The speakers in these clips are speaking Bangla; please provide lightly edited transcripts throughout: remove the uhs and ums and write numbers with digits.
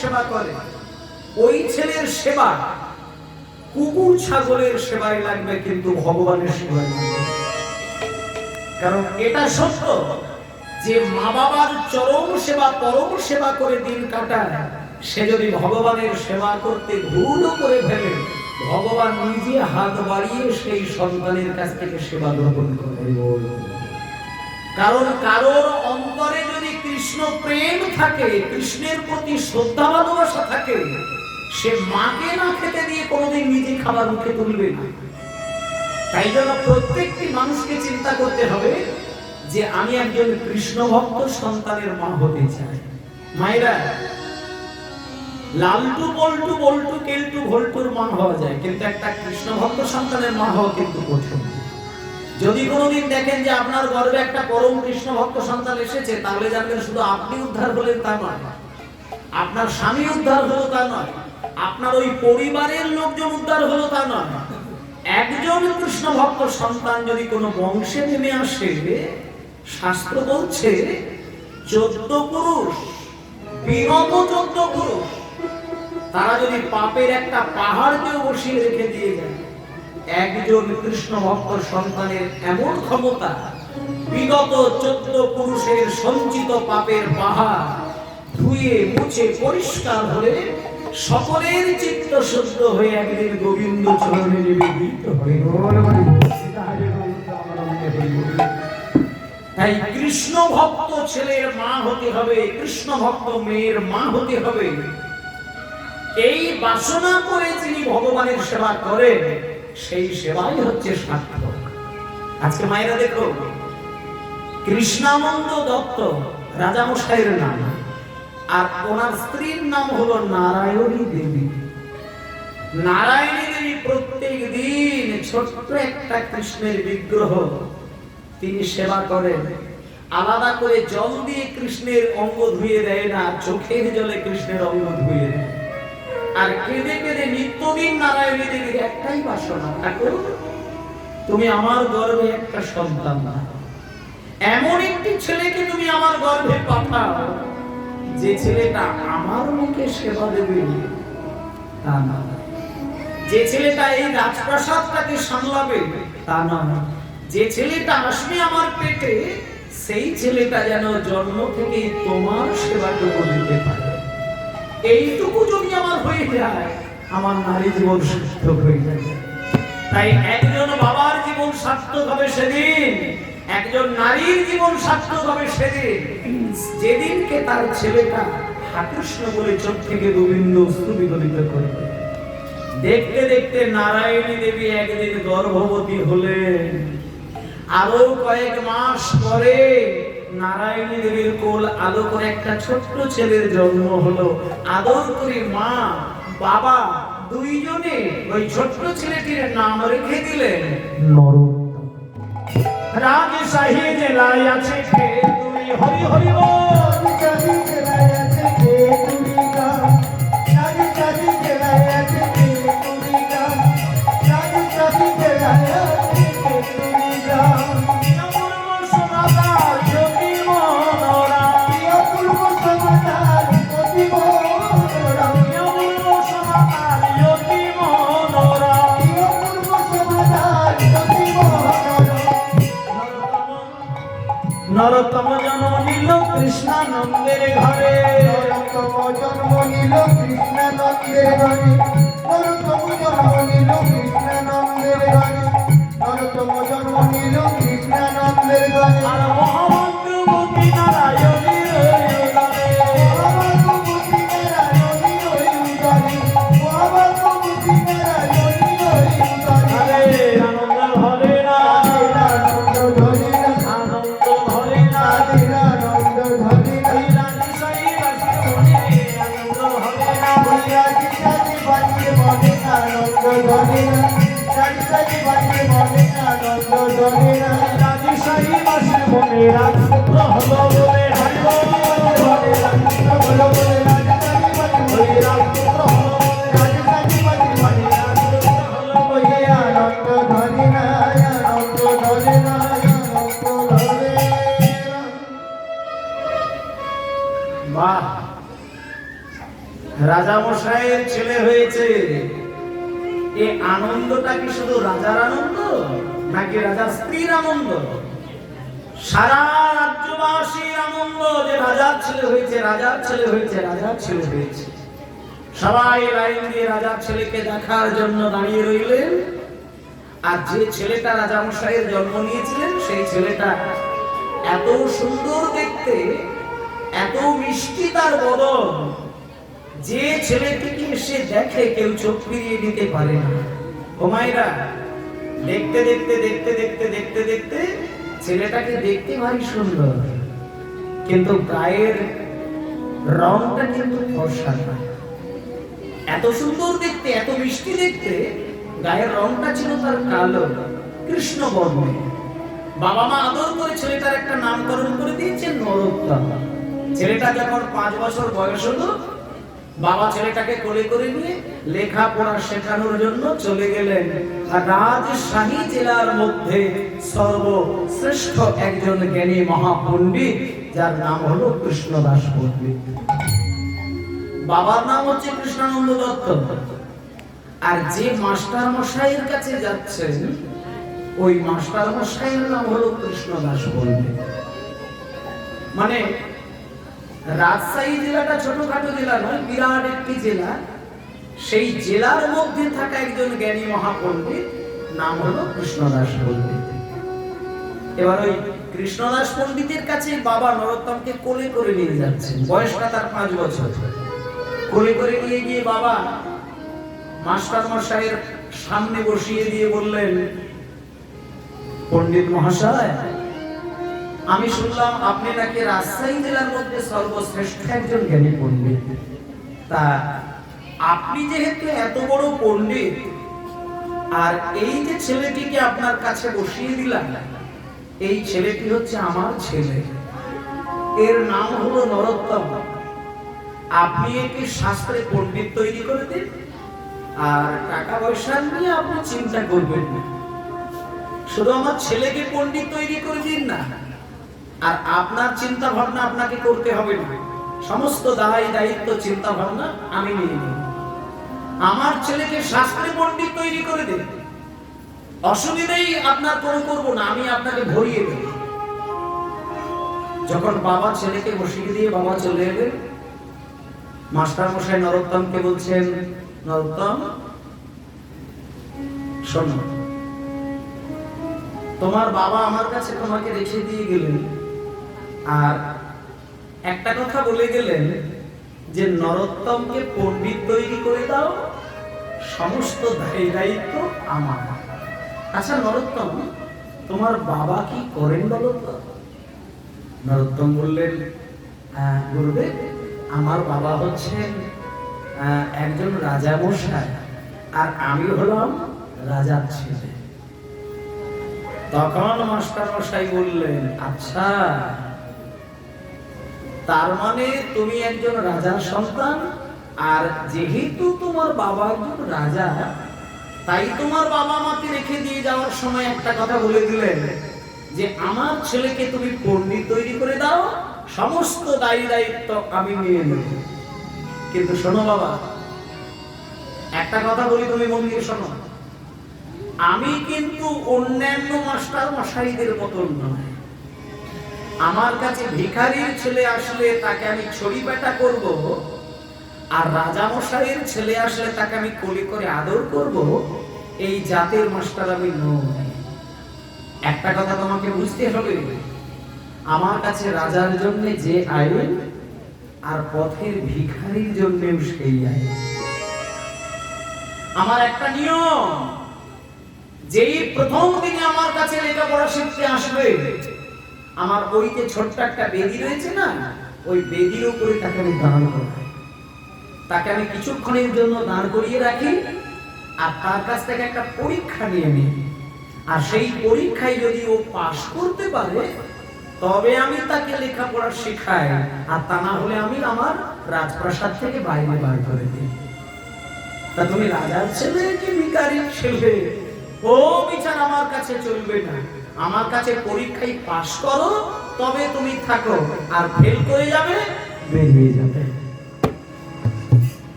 সেবা করে, ওই ছেলের সেবা কুকুর ছাগলের সেবায় লাগবে, কিন্তু ভগবানের সেবায় লাগবে। কারণ এটা সত্য যে মা বাবার চরম সেবা, পরম সেবা করে দিন কাটায়, সে যদি ভগবানের সেবা করতে ভুলও করে ফেলে, ভগবান নিজে হাত বাড়িয়ে সেই সন্তানের কাছ থেকে সেবা গ্রহণ করে। কারণ কারোর অন্তরে যদি কৃষ্ণ প্রেম থাকে, কৃষ্ণের প্রতি শ্রদ্ধা ভালোবাসা থাকে, সে মাকে না খেতে দিয়ে কোনোদিন নিজে খাবার মুখে তুলবে না। তাই জন্য প্রত্যেকটি মানুষকে চিন্তা করতে হবে যে আমি একজন কৃষ্ণ ভক্ত সন্তানের মা হতে চাই। মায়েরা লালটু বল্টু বল্টু কেলটু ভল্টুর মা হওয়া যায়, কিন্তু একটা কৃষ্ণ ভক্ত সন্তানের মা হওয়া কিন্তু কঠিন। যদি কোনোদিন দেখেন যে আপনার গর্ভে একটা পরম কৃষ্ণ ভক্ত সন্তান এসেছে, তাহলে জানবেন শুধু আপনি উদ্ধার হলেন তা নয়, আপনার স্বামী উদ্ধার হলো তা নয়, আপনার ওই পরিবারের লোকজন উদ্ধার হলো তা নয়। একজন কৃষ্ণ ভক্ত সন্তান যদি কোনো বংশে নেমে আসে, শাস্ত্র বলছে 14 পুরুষ, বিগত 14 পুরুষ, তারা যদি পাপের একটা পাহাড়কেও বসিয়ে রেখে দিয়ে যায়, একজন কৃষ্ণ ভক্ত সন্তানের এমন ক্ষমতা, বিগত 14 পুরুষের সঞ্চিত পাপের পাহাড় ধুয়ে মুছে পরিষ্কার হলে সকলের চিত্ত শুদ্ধ হয়ে একদিন গোবিন্দ চরণে নিবেদিত হবে। তাই কৃষ্ণ ভক্ত ছেলের মা হতে হবে, কৃষ্ণ ভক্ত মেয়ের মা হতে হবে। এই বাসনা করে যিনি ভগবানের সেবা করেন, সেই সেবাই হচ্ছে সার্থক। আজকে মায়েরা দেখো, কৃষ্ণানন্দ দত্ত রাজামশাইয়ের নাম, আর ওনার স্ত্রীর নাম হলো নারায়ণী দেবী। নারায়ণী দেবী প্রত্যেক দিন ছোট্ট একটা কৃষ্ণের বিগ্রহ তিনি সেবা করেন। আলাদা করে জল দিয়ে কৃষ্ণের অঙ্গ ধুয়ে দেয় না, চোখের জলে কৃষ্ণের অঙ্গ ধুয়ে দেয়। আর কেঁদে কেঁদে নিত্যদিন নারায়ণী দেবীর একটাই বাসনা, ঠাকুর তুমি আমার গর্ভে একটা সন্তান দাও, এমন একটি ছেলেকে তুমি আমার গর্ভে পাঠাও যে ছেলেটা আমার মুখে সেবা দেবে, তা না, যে ছেলেটা এই রাজপ্রাসাদটাকে সামলাবে, তা না, যে ছেলেটা আসবে আমার পেটে, সেই ছেলেটা যেন জন্ম থেকেই তোমার সেবাটুকু দিতে পারে। এইটুকু যদি আমার হয়ে যায়, আমার নারী জীবন সার্থক হয়ে যাবে। তাই একজন বাবার জীবন সার্থক হবে সেদিন, একজন নারীর জীবন সার্থক হবে সেদিন, যেদিনকে তার ছেলেটা কৃষ্ণ বলে চোখ থেকে গোবিন্দ স্তুতিগলিত করবে। দেখতে দেখতে নারায়ণী দেবী একদিন গর্ভবতী হলেন। আরো কয়েক মাস পরে নারায়ণী দেবীর কোল আলো করে একটা ছোট্ট ছেলের জন্ম হলো। আদর করে মা বাবা দুইজনে ওই ছোট্ট ছেলেটির নাম রেখে দিলেন নরোত্তম। রাজশাহী জেলায় আছে কে তুমি, হরি হরি বল। রাজশাহী জেলায় আছে কে তুমি গান, রাজশাহী জেলায় আছে কে তুমি গান, রাজশাহী জেলায় আছে কে তুমি গান। নরোত্তম জন্ম নিল কৃষ্ণানন্দের ঘরে, নরোত্তম জন্ম নিল কৃষ্ণানন্দের ঘরে, নরোত্তম জন্ম নিল কৃষ্ণানন্দের ঘরে, নরোত্তম জন্ম নিল কৃষ্ণানন্দের ঘরে। আর মহামন্ত্রমতি নারায়ণী উদরে, মহামন্ত্রমতি নারায়ণী উদরে, মহামন্ত্রমতি নারায়ণী উদরে। আনন্দ ধরে না, আনন্দ ধরে না, আনন্দ ধরে না, আনন্দ ধরে না, রাজশাহী বাসী মনে আনন্দ ধরে না, রাজশাহী বাসী মনে আনন্দ ধরে না, রাজশাহী বাসী মনে আনন্দ ধরে না, রাজশাহী বাসী মনে রাজপুত্র হলো বলে হরি বল, রাজপুত্র হলো বলে রাজশাহী বাসী মনে রাজপুত্র হলো বলে রাজশাহী বাসী মনে রাজপুত্র হলো বলে আনন্দ ধরে না, আনন্দ ধরে না, আনন্দ ধরে না। বাহ, রাজামশাইয়ের ছেলে হয়েছে। এই আনন্দটা কি শুধু রাজার আনন্দ নাকি রাজার স্ত্রীর আনন্দ? সারা রাজ্যবাসীর আনন্দ যে রাজার ছেলে হয়েছে, রাজার ছেলে হয়েছে, রাজার ছেলে হয়েছে। সবাই লাইন দিয়ে রাজার ছেলেকে দেখার জন্য দাঁড়িয়ে রইলেন। আর যে ছেলেটা রাজামশাইয়ের জন্ম নিয়েছিলেন সেই ছেলেটা এত সুন্দর দেখতে, এত মিষ্টি তার বদন, যে ছেলেটিকে সে দেখে কেউ চোখ ফিরিয়ে দিতে পারে না। ও মায়েরা, দেখতে দেখতে দেখতে দেখতে দেখতে দেখতে ছেলেটাকে দেখতে ভারী সুন্দর, কিন্তু গায়ের রংটা কিন্তু ফর্সা না। এত সুন্দর দেখতে, এত মিষ্টি দেখতে, গায়ের রংটা ছিল তার কালো, কৃষ্ণ বর্ণে। বাবা মা আদর করে ছেলেটার একটা নামকরণ করে দিয়েছেন নরোত্তম। ছেলেটা যখন 5 বছর বয়স হলো, বাবা ছেলেটাকে কোলে করে নিয়ে লেখাপড়া শেখানোর জন্য চলে গেলেন রাজশাহী জেলার মধ্যে সর্বশ্রেষ্ঠ একজন জ্ঞানী মহাপণ্ডিত, যার নাম হলো কৃষ্ণদাস পণ্ডিত। বাবার নাম হচ্ছে কৃষ্ণানন্দ দত্ত। আর যে মাস্টার মশাইয়ের কাছে যাচ্ছেন ওই মাস্টার মশাইয়ের নাম হলো কৃষ্ণদাস পণ্ডিত। মানে রাজশাহী জেলাটা ছোটখাটো জেলা নয়, বিরাট একটি জেলা। সেই জেলার মধ্যে থাকা একজন জ্ঞানী মহাপণ্ডিত নাম হলো কৃষ্ণদাস পণ্ডিত। এবার ওই কৃষ্ণদাস পণ্ডিতের কাছে বাবা নরোত্তমকে কোলে করে নিয়ে যাচ্ছেন। বয়সটা তার 5 বছর। কোলে করে নিয়ে গিয়ে বাবা মাস্টার মশাইয়ের সামনে বসিয়ে দিয়ে বললেন, পণ্ডিত মহাশয়, আমি শুনলাম আপনি নাকি রাজশাহী জেলার মধ্যে সর্বশ্রেষ্ঠ একজন জ্ঞানী পণ্ডিত। তা আপনি যেহেতু এত বড় পণ্ডিত, আর এই যে ছেলেটিকে আপনার কাছে বসিয়ে দিলাম, এই ছেলেটি হচ্ছে আমার ছেলে, এর নাম হলো নরোত্তম। আপনি একে শাস্ত্রে পণ্ডিত তৈরি করে দিন, আর টাকা পয়সা নিয়ে আপনি চিন্তা করবেন না। শুধু আমার ছেলেকে পণ্ডিত তৈরি করে দিন না, আর আপনার চিন্তা ভাবনা আপনাকে করতে হবে না। সমস্ত দায় দায়িত্ব চিন্তা ভাবনা আমি নিয়ে নেব। আমার ছেলেকে শাস্ত্রে পণ্ডিত তৈরি করে দিন, অসুবিধাই আপনার কোনো করব না, আমি আপনাকে ভরিয়ে দেব। যখন বাবা ছেলেকে বসিয়ে দিয়ে বাবা চলে এলেন, মাস্টার মশাই নরোত্তমকে বলছেন, নরোত্তম শোনো, তোমার বাবা আমার কাছে তোমাকে রেখে দিয়ে গেলেন, আর একটা কথা বলে গেলেন যে নরোত্তমকে পণ্ডিত তৈরি করে দাও, সমস্ত দায়িত্ব আমার। আচ্ছা নরোত্তম, তোমার বাবা কি করেন বলো তো? নরোত্তম বললেন, গুরুদেব, আমার বাবা হচ্ছেন একজন রাজা মশাই, আর আমি হলাম রাজার ছেলে। তখন মাস্টার মশাই বললেন, আচ্ছা, তার মানে তুমি একজন রাজার সন্তান, আর যেহেতু তোমার বাবা একজন রাজা, তাই তোমার বাবা আমাকে রেখে দিয়ে যাওয়ার সময় একটা কথা বলে দিলেন যে আমার ছেলেকে তুমি পণ্ডিত তৈরি করে দাও, সমস্ত দায়িত্ব আমি নিয়ে নেব। কিন্তু শোনো বাবা, একটা কথা বলি, তুমি মন দিয়ে শোনো, আমি কিন্তু অন্যান্য মাস্টার মশাইদের মতন নয়। আমার কাছে ভিখারির ছেলে আসলে তাকে আমি ছড়ি পেটা করব, আর রাজা মশাইয়ের ছেলে আসলে তাকে আমি কোলে করে আদর করব, এই জাতের মাস্টার আমি নই। একটা কথা তোমাকে বুঝতে হবে, আমার কাছে রাজার জন্য যে আইন, আর পথের ভিখারির জন্যও সেই আইন। আমার একটা নিয়ম, যেই প্রথম দিনে আমার কাছে লেখাপড়া শিখতে আসবে, আমার ওই যে ছোট্ট একটা বেদি রয়েছে না, ওই বেদির উপরে তাকে আমি দাঁড় করাই, তাকে আমি কিছুক্ষণের জন্য দাঁড় করিয়ে রাখি, আর তার কাছ থেকে একটা পরীক্ষা নিয়ে নিই। আর সেই পরীক্ষায় যদি ও পাশ করতে পারে, তবে আমি তাকে লেখাপড়া শেখাই, আর তা না হলে আমি আমার রাজপ্রাসাদ থেকে বাইরে বার করে দিই। তা তুমি রাজার ছেলে কি ভিখারির ছেলে, ও বিচার আমার কাছে চলবে না। আমার কাছে পরীক্ষায় পাশ করো, তবে তুমি থাকো, আর ফেল করে যাবে, বেরিয়ে যাবে।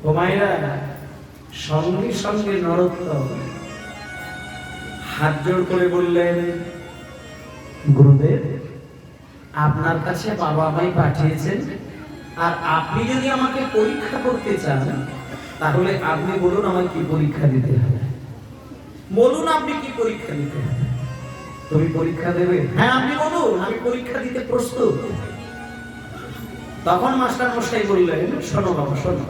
হুমায়রা সঙ্গে সঙ্গে নরোত্তম হাত জোড় করে বললেন, গুরুদেব, আপনার কাছে বাবা আমায় পাঠিয়েছেন, আর আপনি যদি আমাকে পরীক্ষা করতে চান তাহলে আপনি বলুন আমায় কি পরীক্ষা দিতে হবে। বলুন আপনি কি পরীক্ষা দিতে হবে। তুমি পরীক্ষা দেবে? হ্যাঁ আপনি বলুন, আমি পরীক্ষা দিতে প্রস্তুত। তখন মাস্টার মশাই বললেন, শোনো বাবা শোনো,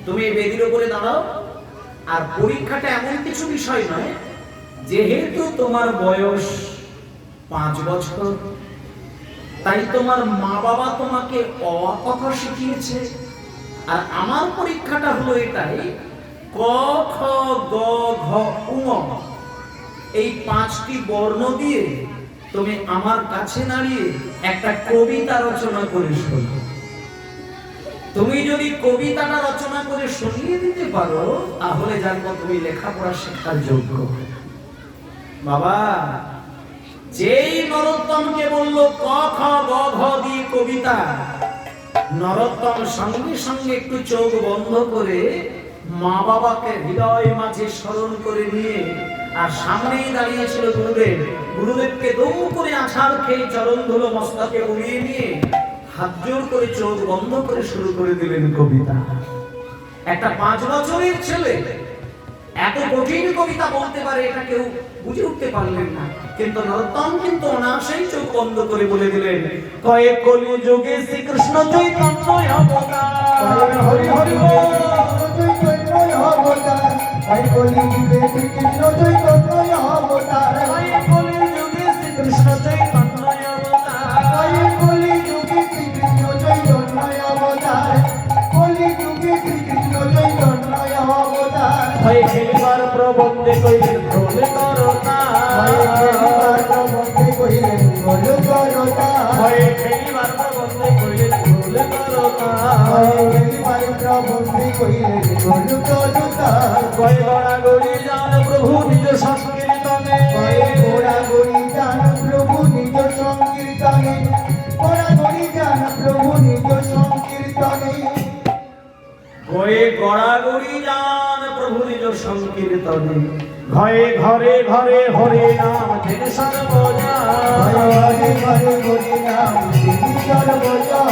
তুমি এই বেদির উপরে দাঁড়াও, আর পরীক্ষাটা এমন কিছু বিষয় নয়, যেহেতু তোমার বয়স 5 বছর, তাই তোমার মা বাবা তোমাকে অ কথা শিখিয়েছে, আর আমার পরীক্ষাটা হলো এটাই, ক খ গ ঘ ঙ, এই 5টি বর্ণ দিয়ে তুমি আমার কাছে দাঁড়িয়ে একটা কবিতা রচনা করে শোনো। তুমি যদি কবিতাটা রচনা করে শুনিয়ে দিতে পারো তাহলে জানবো তুমি লেখাপড়া শেখার যোগ্য। বাবা যেই নরোত্তমকে বললো ক খ গ ঘ দিয়ে কবিতা, নরোত্তম সঙ্গে সঙ্গে একটু চোখ বন্ধ করে মা বাবাকে হৃদয় মাঝে স্মরণ করে নিয়ে, আর সামনেই দাঁড়িয়েছিল গুরুদেব, গুরুদেবকে দৌ করে আছাড় খেয়ে চরণ ধুলো মস্তকে উড়িয়ে নিয়ে হাত জোড় করে চোখ বন্ধ করে শুরু করে দিলেন কবিতা। একটা 5 বছরের ছেলে এত কঠিন কবিতা বলতে পারে এটা কেউ বুঝে উঠতে পারলেন না, কিন্তু নরোত্তম কিন্তু অনায়াসেই চোখ বন্ধ করে বলে দিলেন, কয়ে কলি যুগে শ্রীকৃষ্ণ চৈতন্য অবতার, হরি হরি বল, চৈতন্য অবতার, কয়ে কলি যুগে শ্রীকৃষ্ণ চৈতন্য অবতার, কয়ে কলি যুগে শ্রীকৃষ্ণ চৈতন্য অবতার, কয়ে কলি যুগে শ্রীকৃষ্ণ চৈতন্য অবতার, কলি যুগে শ্রীকৃষ্ণ চৈতন্য অবতার, হয়ে খেলিবার প্রবন্ধে কইলেন ভোলে করতা, হয়ে খেলিবার প্রবন্ধে কইলেন ভোলে করতা, হয়ে খেলিবার প্রবন্ধে কইলেন ভোলে করতা, হয়ে খেলিবার প্রবন্ধে কইলেন ভোলে করতা, কয়ে গোড়া গড়ি জান প্রভু নিজ সংকীর্তনে, কয়ে গোড়া গড়ি জান প্রভু নিজ সংকীর্তনে, গোড়া গড়ি জান প্রভু নিজ সংকীর্তনে, কয়ে গড়াগড়ি জান প্রভু নিজ সংকীর্তনে, ঘরে ঘরে ঘরে হরে নাম জেনে সর্বজন, ঘরে ঘরে হরে নাম জেনে সর্বজন,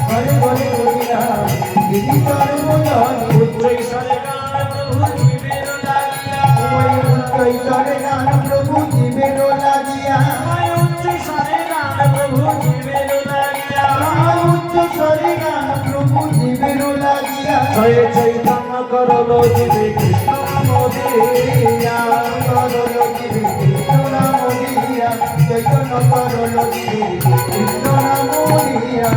ঘরে ঘরে হরে নাম জেনে সর্বজন, উচ্চ ঈশ্বরে গান প্রভু জীবের লাগিয়া, ওই উচ্চ ঈশ্বরে গান প্রভু জীবের লাগিয়া, উচ্চ ঈশ্বরে গান প্রভু জীবের লাগিয়া, উচ্চ ঈশ্বরে গান প্রভু জীবের লাগিয়া, জয় চৈতন্য করলো জীবে কৃষ্ণ নাম দিয়া, করলো জীবে কৃষ্ণ নাম দিয়া, চৈতন্য করলো জীবে কৃষ্ণ নাম দিয়া।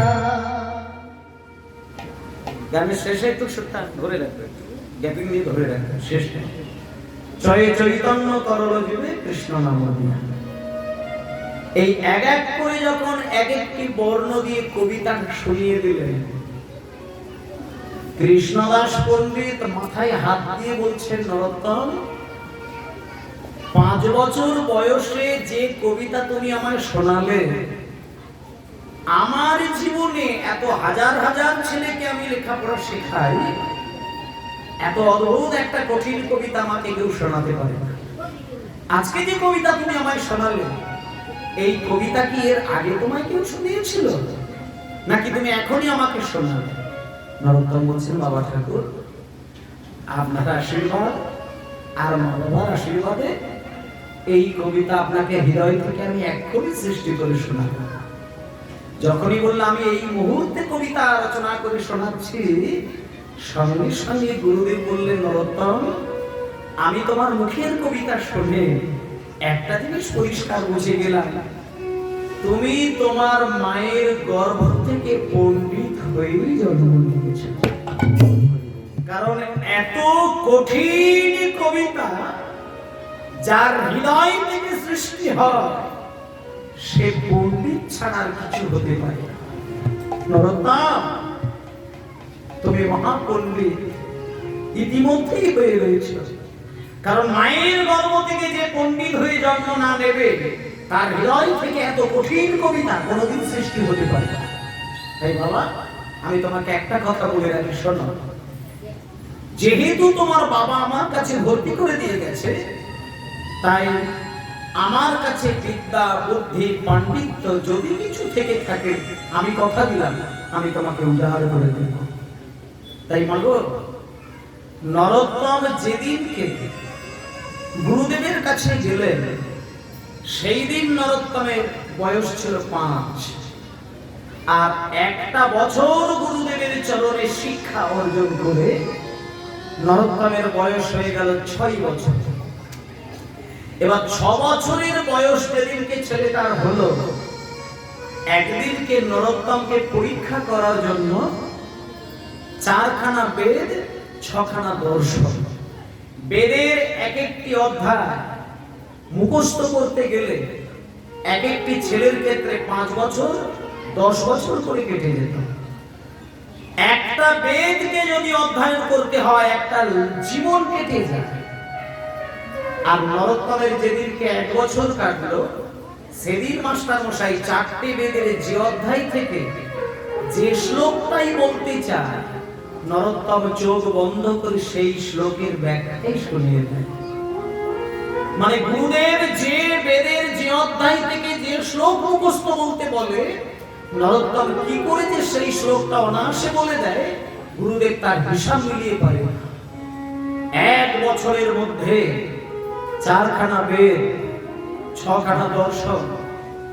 গানের শেষে একটু সুরটা ধরে রাখবে, গ্যাপিং দিয়ে ধরে রাখবে, শেষে জয় চৈতন্য করলো জীবে কৃষ্ণ নাম দিয়া। এই এক এক করে যখন এক একটি বর্ণ দিয়ে কবিতা শুনিয়ে দিলেন, কৃষ্ণদাস পণ্ডিত মাথায় হাত দিয়ে বলছেন, নরোত্তম 5 বছর বয়সে যে কবিতা তুমি আমায় শোনালে, আমার জীবনে এত হাজার হাজার ছেলেকে আমি লেখাপড়া শেখাই, এত অদ্ভুত একটা কঠিন কবিতা আমাকে কেউ শোনাতে পারে না। আজকে যে কবিতা তুমি আমায় শোনালে, এই কবিতা কি এর আগে তোমায় কেউ শুনিয়েছিল, নাকি তুমি এখনই আমাকে শোনালে? নরোত্তম বলছেন, বাবা ঠাকুর আপনার আশীর্বাদ আর মা বাবার আশীর্বাদে এই কবিতা আপনাকে হৃদয় থেকে আমি এক্ষুনি সৃষ্টি করে শোনাবো। যখনই বললাম আমি এই মুহূর্তে কবিতা রচনা করে শোনাচ্ছি, সঙ্গে সঙ্গে গুরুদেব বললেন, নরোত্তম আমি তোমার মুখের কবিতা শুনে একটা জিনিস পরিষ্কার বুঝে গেলাম, তুমি তোমার মায়ের গর্ভ থেকে পণ্ডিত হয়েই জন্ম নিয়েছো। কারণ এত কঠিন কবিতা যার হৃদয় থেকে সৃষ্টি হয়, সে পণ্ডিত ছাড়া আর কিছু হতে পারে না। নরোত্তম তুমি মহাপণ্ডিত ইতিমধ্যেই হয়ে রয়েছে, কারণ মায়ের গর্ভ থেকে যে পণ্ডিত হয়ে জন্ম না নেবে, তার হৃদয় থেকে এত কঠিন কবিতা কোনোদিন সৃষ্টি হতে পারে না। তাই বাবা আমি তোমাকে একটা কথা বলে রাখি, শোনো, যেহেতু তোমার বাবা আমার কাছে ভর্তি করে দিয়ে গেছে, তাই আমার কাছে বিদ্যা বুদ্ধি পাণ্ডিত্য যদি কিছু থেকে থাকে, আমি কথা দিলাম আমি তোমাকে উদ্ধার করে দেব। তাই মাগো, নরোত্তম যেদিনকে গুরুদেবের কাছে গেলেন, সেই দিন নরোত্তমের বয়স ছিল 5, আর একটা বছর গুরুদেবের চরণে শিক্ষা অর্জন করে নরোত্তমের বয়স হয়ে গেল 6 বছর। এবার 6 বছরের বয়স যেদিনকে ছেলেটার হলো, একদিনকে নরোত্তমকে পরীক্ষা করার জন্য 4খানা বেদ, 6খানা দর্শন, বেদের এক একটি অধ্যায় মুখস্থ করতে গেলে এক একটি ছেলের ক্ষেত্রে 5 বছর 10 বছর করে কেটে যেত। একটা বেদকে যদি অধ্যয়ন করতে হয়, একটা জীবন কেটে যায়। আর নরোত্তমের যেদিনকে 1 বছর কাটলো, সেদিন মাস্টার মশাই 4টে বেদের যে অধ্যায় থেকে যে শ্লোকটাই বলতে চায়, নরোত্তম চোখ বন্ধ করে সেই শ্লোকের ব্যাখ্যাই শুনিয়ে দেয়। মানে গুরুদেব যে বেদের যে অধ্যায় থেকে যে শ্লোক মুখস্থ বলতে বলে, নরোত্তম কি করে যে সেই শ্লোকটা অনায়াসে বলে দেয়, গুরুদেব তার হিসাব মিলিয়ে পারে। 1 বছরের মধ্যে 4খানা বেদ, 6খানা দর্শন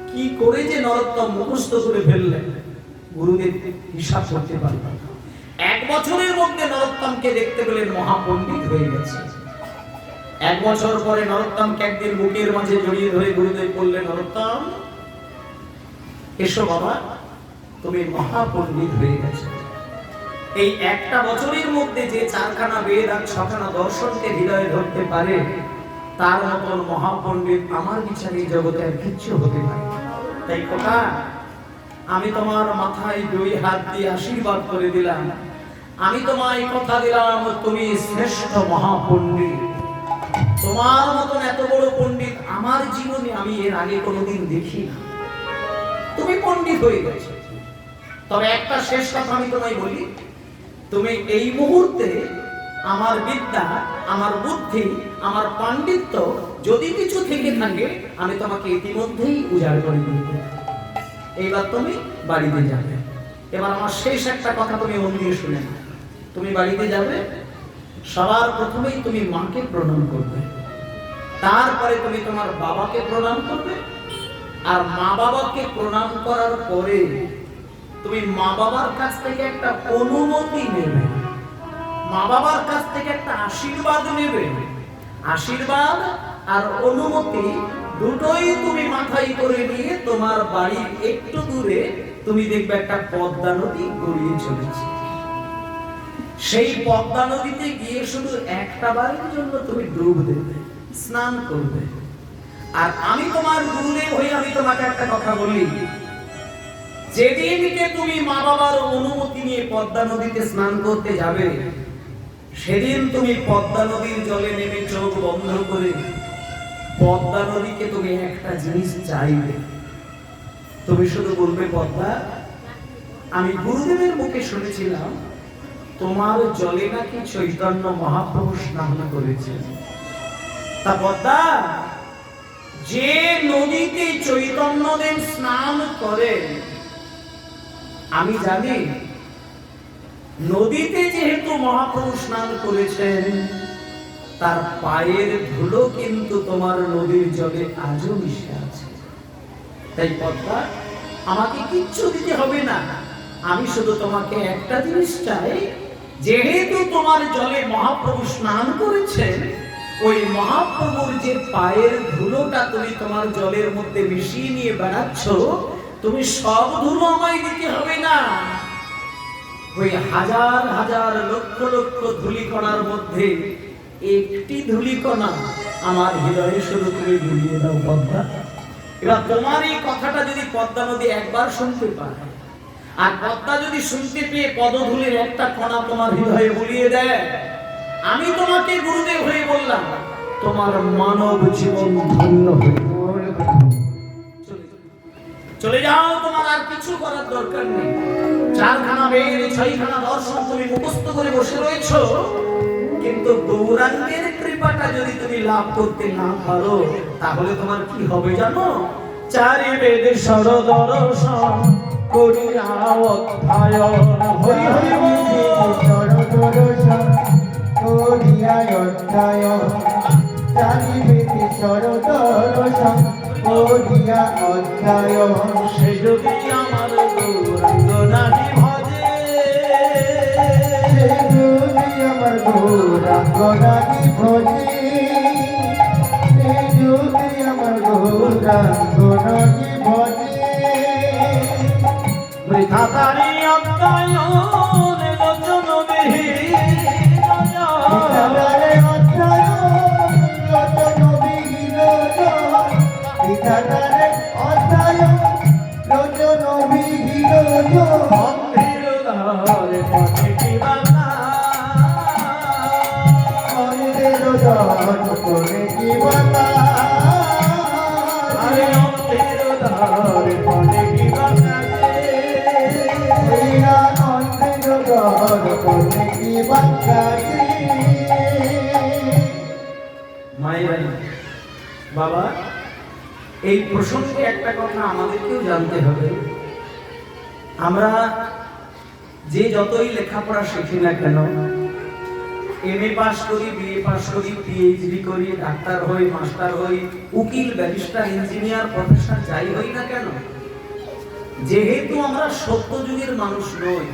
কি করে যে নরোত্তম মুখস্থ করে ফেললেন, গুরুদেব হিসাব করতে পারলেন। 1 বছরের মধ্যে নরোত্তমকে দেখতে পেলেন মহাপণ্ডিত হয়ে গেছে। 1 বছর পরে নরোত্তমকে একদিন বুকের মাঝে জড়িয়ে ধরে গুরুদেব বললেন, নরোত্তম এসো বাবা, তুমি মহাপণ্ডিত হয়ে গেছো। এই একটা বছরের মধ্যে যে 4খানা বেদ আর 6খানা দর্শনকে হৃদয়ে ধরতে পারে, তার মতন মহাপণ্ডিত আমার বিচারে জগতে আর কিচ্ছু হতে পারে। তাই কথা, আমি তোমার মাথায় 2 হাত দিয়ে আশীর্বাদ করে দিলাম, আমি তোমায় কথা দিলাম, তুমি শ্রেষ্ঠ মহাপণ্ডিত। তোমার মতন এত বড় পণ্ডিত আমার জীবনে আমি এর আগে কোনোদিন দেখি না। তুমি পণ্ডিত হয়ে গেছো। তবে একটা শেষ কথা আমি তোমায় বলি, তুমি এই মুহূর্তে আমার বিদ্যা, আমার বুদ্ধি, আমার পাণ্ডিত্য যদি কিছু থেকে থাকে, আমি তোমাকে ইতিমধ্যেই উজাড় করে দিতে। এইবার তুমি বাড়িতে যাবে। এবার আমার শেষ একটা কথা তুমি মন দিয়ে শুনে নাও। তুমি বাড়িতে যাবে, সবার প্রথমেই তুমি মাকে প্রণাম করবে, তারপরে তুমি তোমার বাবাকে প্রণাম করবে, আর মা বাবাকে প্রণাম করার পরে তুমি মা বাবার কাছ থেকে একটা অনুমতি নেবে, মা বাবার কাছ থেকে একটা আশীর্বাদ নেবে। আশীর্বাদ আর অনুমতি দুটোই তুমি মাথায় করে নিয়ে তোমার বাড়ির একটু দূরে তুমি দেখবে একটা পদ্মা নদী গড়িয়ে চলেছে। সেই পদ্মা নদীতে গিয়ে শুধু একটা বারের জন্য তুমি ডুব দেবে, স্নান করবে। আর আমি তোমার গুরুদেব হয়ে আমি তোমাকে একটা কথা বলি, যেদিনকে তুমি মা বাবার অনুমতি নিয়ে পদ্মা নদীতে স্নান করতে যাবে, সেদিন তুমি পদ্মা নদীর জলে নেমে চোখ বন্ধ করে পদ্মা নদীকে তুমি একটা জিনিস চাইবে। তুমি শুধু বলবে, পদ্মা, আমি গুরুদেবের মুখে শুনেছিলাম তোমার জলে নাকি চৈতন্য মহাপ্রভু স্নান করেছেন। তা পদ্মা, যে নদীতে চৈতন্যদেব স্নান করেন, আমি জানি নদীতে যেহেতু মহাপ্রভু স্নান করেছেন, তার পায়ের ধুলো কিন্তু তোমার নদীর জলে আজও মিশে আছে। তাই পদ্মা, আমাকে কিচ্ছু দিতে হবে না, আমি শুধু তোমাকে একটা জিনিস চাই, যেহেতু তোমার জলে মহাপ্রভু স্নান করেছেন, ওই মহাপ্রভুর যে পায়ের ধুলোটা তুমি তোমার জলের মধ্যে মিশিয়ে নিয়ে বেড়াচ্ছ, তুমি সব ধুলো আমায় দিতে হবে না। ওই হাজার হাজার লক্ষ লক্ষ ধূলিকণার মধ্যে একটি ধূলিকণা আমার হৃদয়ে শুধু তুমি ঢুলিয়ে দাও পদ্মা। এবার তোমার এই কথাটা যদি পদ্মা নদী একবার শুনতে পায়, আর পদ্মা যদি শুনতে পেয়ে পদধূলির একটা কণা তোমার হৃদয়ে বুলিয়ে দেয়, আমি তোমাকে গুরুদেব হয়ে বললাম, তোমার মানব জীবন ধন্য হয়ে চলে যাও, তোমার আর কিছু করার দরকার নেই। 4খানা বেদ, 6খানা দর্শন তুমি মুখস্থ করে বসে রয়েছো, কিন্তু গৌরাঙ্গের কৃপাটা যদি তুমি লাভ করতে না পারো তাহলে তোমার কি হবে জানো? চারি বেদ সরদর্শন করিয়া অধ্যায়ন হরি হরি সরদর্শন করিয়া অধ্যায়ন চারি বেদ সরদর্শন করিয়া অধ্যায়ন সে যদি আমার গৌরাঙ্গ নাহি ভজে সে যদি আমার গৌরাঙ্গ নাহি ভজে সে যদি আমার গৌরাঙ্গ নাহি ভজে বৃথা তারি অধ্যায়ন লোচন বিহীন বিধাতারে অধ্যায়ন লোচন বিহীন বিধাতারে অধ্যায়ন লোচন বিহীন অন্ধের দ্বারে পথে কি বাধা অন্ধের দর্শন করে কি বাধা আরে অন্ধের দ্বারে পথে কি বাধা হইয়া অন্ধের দর্শন করে কি বাধা মায়ের বাবা, এই প্রসঙ্গে একটা কথা আমাদেরকেও জানতে হবে। আমরা যে যতই লেখাপড়া শিখি না কেন, এমএ পাস করি, বিএ পাস করি, পিএইচডি করি, ডাক্তার হই, মাস্টার হই, উকিল, ব্যারিস্টার, ইঞ্জিনিয়ার, প্রফেসর যাই হই না কেন, যেহেতু আমরা সত্য যুগের মানুষ নই,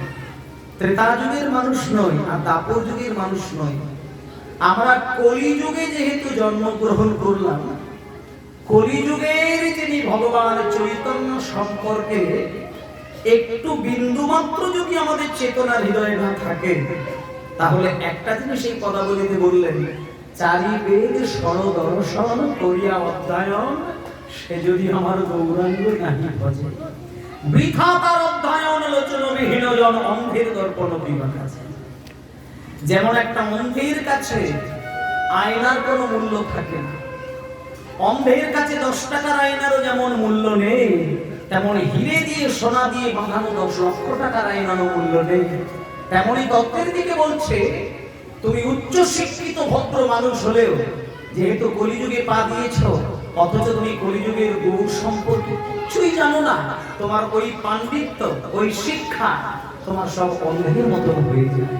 ত্রেতা যুগের মানুষ নই, আর দাপর যুগের মানুষ নই, আমরা কলিযুগে যেহেতু জন্মগ্রহণ করলাম, কলিযুগের যিনি ভগবান চৈতন্য সম্পর্কে একটু বিন্দুমাত্র যদি আমাদের চেতনার হৃদয়ে না থাকে, তাহলে একটা জিনিস এই পদাবলীতে বললেন, চারি বেদ সরদর্শন করিয়া অধ্যায়ন সে যদি আমার গৌরাঙ্গ নাহি ভজে। বৃথা তার অধ্যয়ন লোচন বিহীন জন অন্ধের দর্পণ বিভাগ আছে। যেমন একটা অন্ধের কাছে আয়নার কোনো মূল্য থাকে না, অন্ধের কাছে 10 টাকার আয়নারও যেমন মূল্য নেই, তেমন হিরে দিয়ে সোনা দিয়ে বাঁধানো 10 লক্ষ টাকার আয়নারও মূল্য নেই। তেমনই তত্ত্বের দিকে বলছে, তুমি উচ্চ শিক্ষিত ভদ্র মানুষ হলেও যেহেতু কলিযুগে পা দিয়েছ, অথচ তুমি কলিযুগের গৌর সম্পর্কে কিছুই জানো না, তোমার ওই পাণ্ডিত্য, ওই শিক্ষা তোমার সব অন্ধের মতো হয়ে যায়।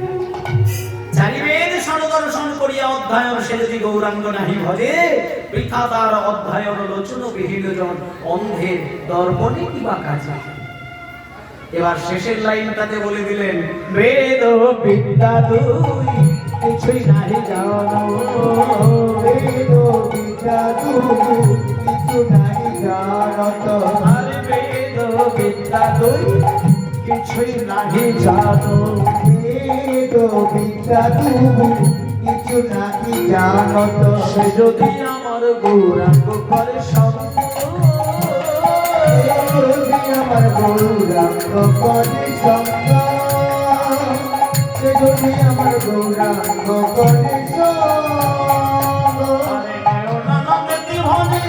চারি বেদ সরদর্শন করিয়া অধ্যায়ন সে যদি গৌরাঙ্গ নাহি ভজে, বৃথা তার অধ্যায়ন লোচন বিহীন জন অন্ধের দর্পণে কিবা কাজে। এবার শেষের লাইনটাতে বলে দিলেন, বেদ বিদ্যা দুই কিছুই নাহি জানো, বেদ বিদ্যা দুই কিছু নাহি জানত, আরে বেদ বিদ্যা দুই কিছুই নাহি জানো, বেদ বিদ্যা দুই কিছু নাহি জানত, সে যদি আমার গৌরাঙ্গ করে সঙ্গ, যদি আমার গৌরাঙ্গ করে সঙ্গ, সে যদি আমার গৌরাঙ্গ করে সঙ্গ, আরে নয়নানন্দ ত্রিভুবনে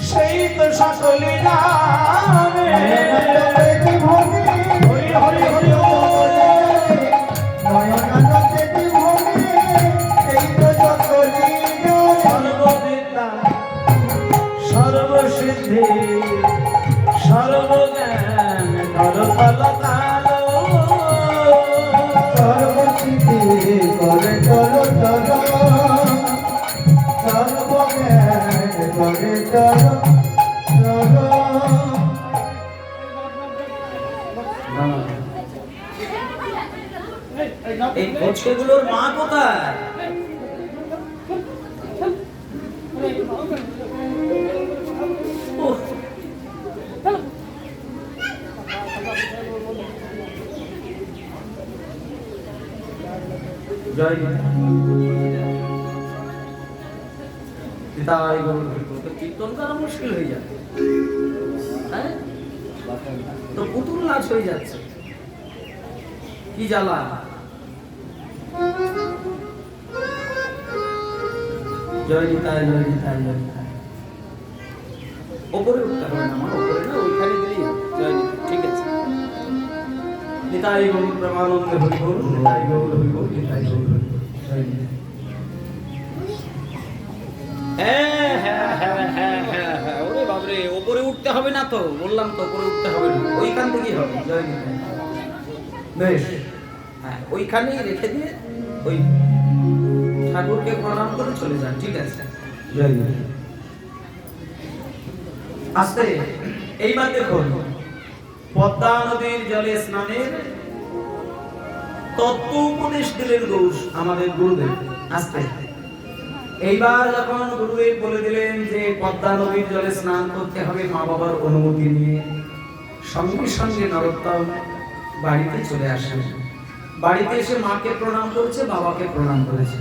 সেই তো সকলে জানে। হরি হরি হরি সর্ববিদ্যা সর্বসিদ্ধি সর্বজ্ঞান করতলতাল, সর্বসিদ্ধি করে চলো চলো, সর্বজ্ঞান করে চলো চলো। এই কোচকেগুলোর মা কোথায়? উফ, জয় পিতাই গৌর হরিবল। তো কীর্তন করা মুশকিল হয়ে যায়, হ্যাঁ? তো পুতুল নাচ হয়ে যাচ্ছে, কি জ্বালা। জয় নিতাই জয় নিতাই জয় নিতাই। ওপরে উঠতে হবে না, আমার ওপরে না, ওইখানে দিলেই জয় নিতাই। ঠিক আছে। নিতাই গৌর প্রেমানন্দে হরিবল, নিতাই গৌর হরিবল, নিতাই গৌর হরিবল। জয় নিতাই। হ্যাঁ হ্যাঁ হ্যাঁ, ওরে বাবরে, ওপরে উঠতে হবে না তো, বললাম তো ওপরে উঠতে হবে না, ওইখান থেকেই হবে। জয় নিতাই। বেশ, হ্যাঁ ওইখানেই রেখে দিয়ে ওই ঠাকুরকে প্রণাম করে চলে যান, ঠিক আছে? জয় নিতাই। আস্তে, এইবার দেখুন পদ্মা নদীর জলে স্নানের তত্ত্ব উপদেশ দিলেন আমাদের গুরুদেব। আস্তে, এইবার যখন গুরুদেব বলে দিলেন যে পদ্মা নদীর জলে স্নান করতে হবে মা বাবার অনুমতি নিয়ে, সঙ্গে সঙ্গে নরোত্তম বাড়িতে চলে আসেন। বাড়িতে এসে মাকে প্রণাম করেছে, বাবাকে প্রণাম করেছে।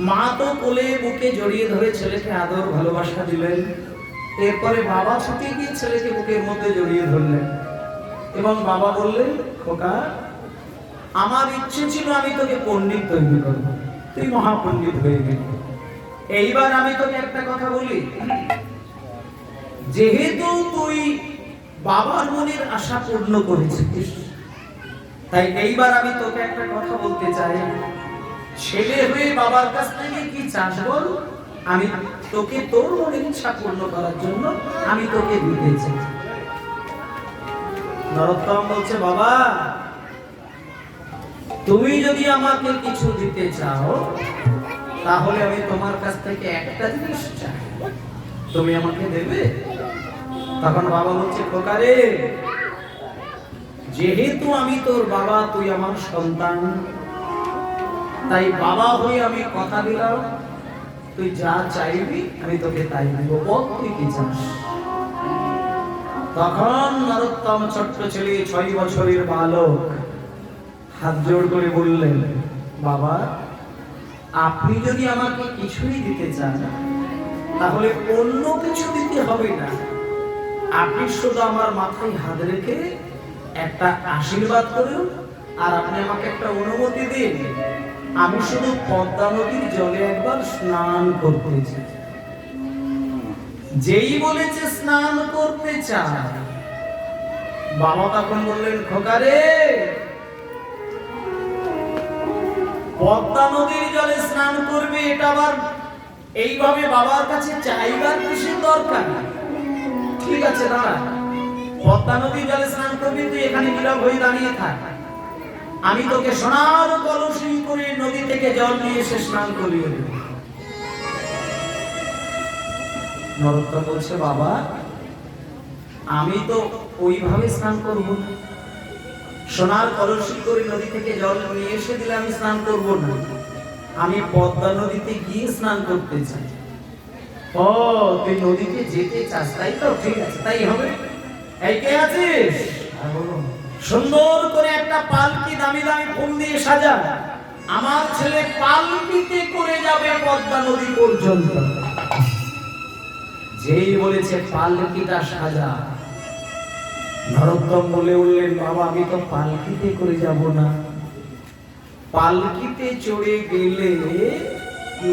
মা তো কোলে বুকে জড়িয়ে ধরে ছেলেকে আদর ভালোবাসা দিলেন। এরপরে বাবা ছুটে গিয়ে ছেলেকে বুকের মধ্যে জড়িয়ে ধরলেন এবং বাবা বললেন, খোকা, আমার ইচ্ছে ছিল আমি তোকে পণ্ডিত তৈরি করব, তুই মহাপণ্ডিত হয়ে গেলি। এইবার আমি তোকে একটা কথা বলি, যেহেতু তুই বাবার মনের আশা পূর্ণ করেছিস, তাই এইবার আমি তোকে একটা কথা বলতে চাই। ছেলে হয়ে বাবার কাছ থেকে কি চাস বল? আমি তোকে তোর মনের ইচ্ছা পূর্ণ করার জন্য আমি তোকে দিতে চাই। নরোত্তম বলছে, বাবা তুমি যদি আমাকে কিছু দিতে চাও তাহলে আমি তোমার কাছ থেকে একটা জিনিস চাই, তুমি আমাকে দেবে? তখন বাবা বলছে, খোকা রে, যেহেতু আমি তোর বাবা, তুই আমার সন্তান, তাই বাবা হয়ে আমি কথা দিলাম, তুই যা চাইবি আমি তোকে তাই দেব, বল তুই কি চাস? তখন নরোত্তম ছোট্ট ছেলে, 6 বছরের বালক, হাত জোড় করে বললেন, বাবা আপনি যদি আমাকে কিছুই দিতে চান তাহলে অন্য কিছু দিতে হবে না, আপনি শুধু আমার মাথায় হাত রেখে একটা আশীর্বাদ করুন আর আপনি আমাকে একটা অনুমতি দিন, আমি শুধু পদ্মা নদীর জলে একবার স্নান করতে চাই। যেই বলেছে স্নান করতে চায়, বাবা তখন বললেন, খোকা রে, পদ্মা নদীর জলে স্নান করবে, এটা আবার এইভাবে বাবার কাছে চাইবার কিছু দরকার না। ঠিক আছে দাঁড়া, পদ্মা নদীর জলে স্নান করবি, তুই এখানে নীরব হয়ে দাঁড়িয়ে থাক, আমি তোকে সোনার কলসি করে নদী থেকে জল নিয়ে এসে স্নান করিয়ে দেব। নরোত্তম বলছে, বাবা আমি তো ওইভাবে স্নান করবো না, সোনার কলসি করে নদী থেকে জল নিয়ে এসে দিলে আমি স্নান করবো না, আমি পদ্মা নদীতে গিয়ে স্নান করতে চাই। ও তুই নদীতে যেতে চাস, তাই তো? ঠিক আছে, তাই হবে। এই কে আছিস? সুন্দর করে একটা পালকি দামি দামি ফুল দিয়ে সাজা, আমার ছেলে পালকিতে করে যাবে পদ্মা নদী পর্যন্ত। যেই বলেছে পালকিটা সাজা, নরোত্তম বলে উঠলেন, বাবা আমি তো পালকিতে করে যাব না, পালকিতে চড়ে গেলে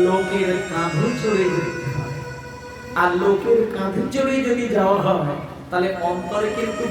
লোকের কাঁধে চড়ে যেতে হয়, আর লোকের কাঁধে চড়ে যদি যাওয়া হয় তাহলে অন্তরে কিন্তু